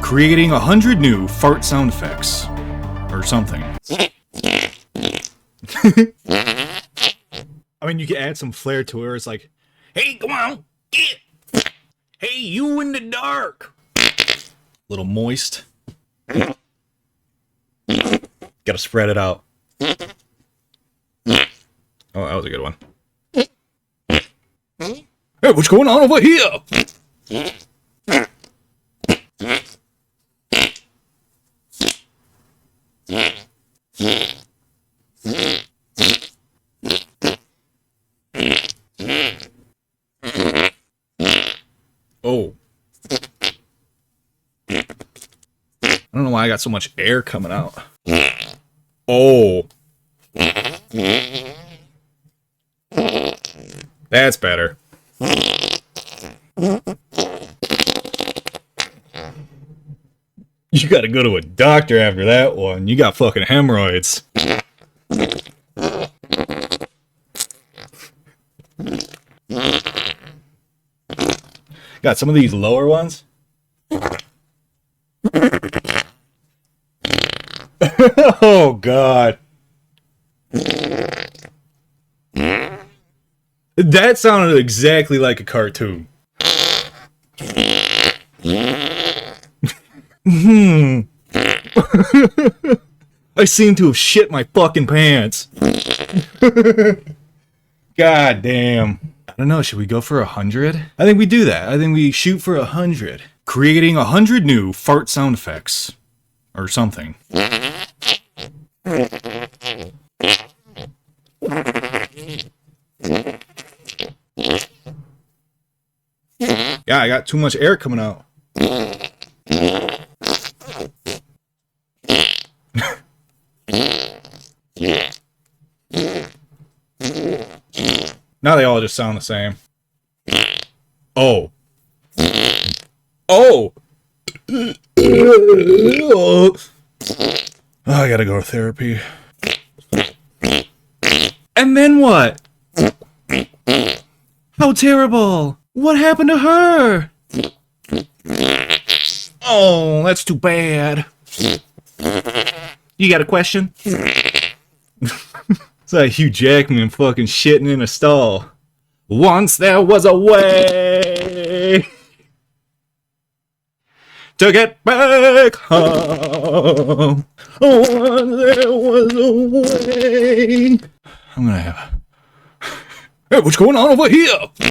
Creating 100 new fart sound effects. Or something. I mean, you can add some flair to it where it's like, hey, come on, get. Hey, you in the dark. Little moist. Gotta spread it out. Oh, that was a good one. Hey, what's going on over here? Oh. I don't know why I got so much air coming out. Oh. That's better. You gotta go to a doctor after that one. You got fucking hemorrhoids. Got some of these lower ones. Oh, God. That sounded exactly like a cartoon. I seem to have shit my fucking pants. God damn. I don't know, should we go for 100? I think we do that. I think we shoot for 100. Creating 100 new fart sound effects. Or something. Yeah, I got too much air coming out. Now they all just sound the same. Oh. Oh! Oh, I gotta go to therapy. And then what? How terrible! What happened to her? Oh, that's too bad. You got a question? It's like Hugh Jackman fucking shitting in a stall. Once there was a way to get back home. Once there was a way. I'm gonna have. Hey, what's going on over here?